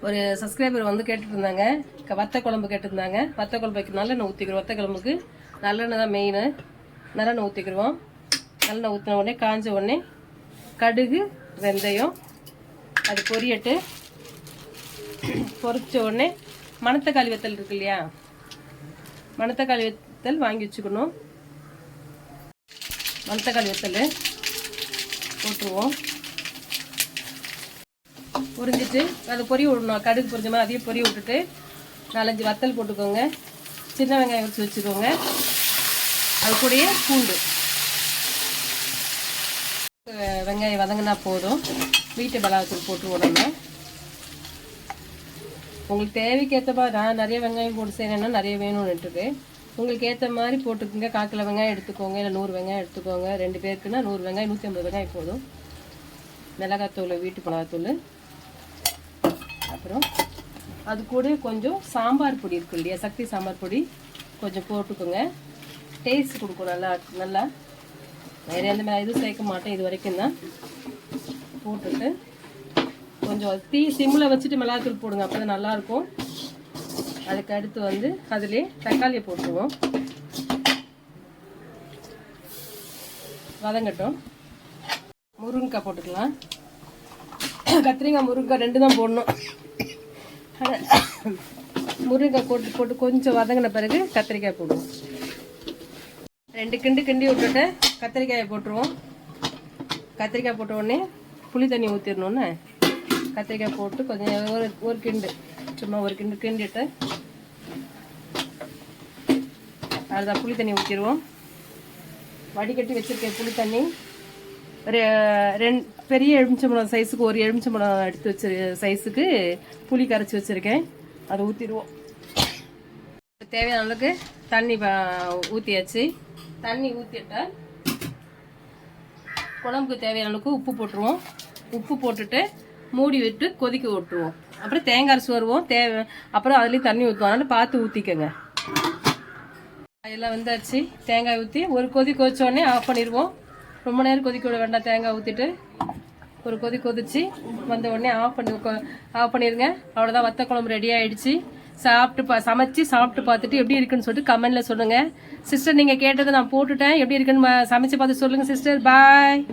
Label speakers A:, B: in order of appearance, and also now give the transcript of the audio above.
A: ஒரு சப்ஸ்கிரைபர் வந்து கேட்டுட்டு இருந்தாங்க, வத்த குழம்பு கேட்டிருந்தாங்க. வத்த குழம்பு வைக்க நல்லெண்ணெய் ஊற்றிக்கிறோம். வத்த குழம்புக்கு நல்லெண்ணெய் தான் மெயின். நல்லெண்ணெய் ஊற்றிக்கிடுவோம். நல்லெண்ணெய் ஊற்றின உடனே காஞ்ச உடனே கடுகு வெந்தயம் அது பொரியட்டு. பொரிச்ச உடனே மணத்தக்காளி வத்தல் இருக்கு இல்லையா, மணத்தக்காளி வத்தல் வாங்கி வச்சுக்கணும். மணத்தக்காளி வத்தல் போட்டுருவோம். பொரிஞ்சிட்டு அதை பொரிய விடணும். கடுகு பொரிஞ்ச மாதிரி அதையும் பொரிய விட்டுட்டு 4-5 வத்தல் போட்டுக்கோங்க. சின்ன வெங்காயம் வச்சு வச்சுக்கோங்க. அது கூடயே பூண்டு. வெங்காயம் வதங்கினா போதும். வீட்டு மிளகாத்தூள் போட்டுருவோம். நம்ம உங்களுக்கு தேவைக்கேற்ற மாதிரி, நான் நிறைய வெங்காயம் போட்டு செய்யணுன்னா நிறைய வேணும்னுட்டுருக்கு. உங்களுக்கு ஏற்ற மாதிரி போட்டுக்கோங்க. 1/4 கிலோ வெங்காயம் எடுத்துக்கோங்க, இல்லை 100 வெங்காயம் எடுத்துக்கோங்க. 2 பேருக்குன்னா 100 வெங்காயம் 150 வெங்காயம் போதும். மிளகாத்தூள், வீட்டு மிளகாத்தூள். அப்புறம் அது கூட கொஞ்சம் சாம்பார் பொடி இருக்கு இல்லையா, சக்தி சாம்பார் பொடி கொஞ்சம் போட்டுக்கோங்க. டேஸ்ட் கொடுக்கும் நல்லா. நல்லா வேறு எந்த மாதிரி எதுவும் சேர்க்க மாட்டேன் இது வரைக்கும் தான். போட்டுட்டு கொஞ்சம் தீ சிம்மில் வச்சுட்டு மிளகாத்தூள் போடுங்க, அப்போ தான் நல்லாயிருக்கும். அதுக்கு அடுத்து வந்து அதிலே தக்காளியை போட்டுருவோம். வதங்கட்டும். முருங்கைக்காய் போட்டுக்கலாம். கத்திரிக்காய் முருங்கைக்காய் 2 தான் போடணும். முருங்கைக்காய் போட்டு கொஞ்சம் வதங்கின பிறகு கத்திரிக்காய் போடுவோம். 2 கிண்டி விட்டுட்டு கத்திரிக்காயை போட்டுருவோம். கத்திரிக்காய் போட்ட உடனே புளி தண்ணி ஊற்றிடணுன்னு கத்திரிக்காய் போட்டு கொஞ்சம் ஒரு கிண்டு, சும்மா ஒரு கிண்டிட்டு அதுதான் புளி தண்ணி ஊற்றிடுவோம். வடிகட்டி வச்சுருக்கேன் புளி தண்ணி. ஒரு 2 பெரிய எலுமிச்சம்பழம் சைஸுக்கு, ஒரு எலுமிச்சம்பழம் எடுத்து வச்சு சைஸுக்கு புளி கரைச்சி வச்சுருக்கேன். அதை ஊற்றிடுவோம். தேவையான அளவுக்கு தண்ணி ஊற்றியாச்சு. தண்ணி ஊற்றிட்டால் குழம்புக்கு தேவையான அளவுக்கு உப்பு போட்டுருவோம். உப்பு போட்டுட்டு மூடி விட்டு கொதிக்க விட்டுருவோம். அப்புறம் தேங்காய் அரைச்சி வருவோம். அப்புறம் அதுலேயும் தண்ணி ஊற்றுவோம். அதனால் பார்த்து ஊற்றிக்கோங்க. எல்லாம் வந்தாச்சு. தேங்காய் ஊற்றி ஒரு கொதி கொதிச்சோடனே ஆஃப் பண்ணிடுவோம். ரொம்ப நேரம் கொதிக்க விட வேண்டாம். தேங்காய் ஊற்றிட்டு ஒரு கொதிச்சு வந்த உடனே ஆஃப் பண்ணிடுங்க. அவ்வளோதான், வத்த குழம்பு ரெடி ஆகிடுச்சு. சமைச்சு சாப்பிட்டு பார்த்துட்டு எப்படி இருக்குன்னு சொல்லிட்டு கமெண்ட்டில் சொல்லுங்கள். சிஸ்டர், நீங்கள் கேட்டதை நான் போட்டுட்டேன். எப்படி இருக்குன்னு சமைச்சு பார்த்து சொல்லுங்கள் சிஸ்டர். பாய்.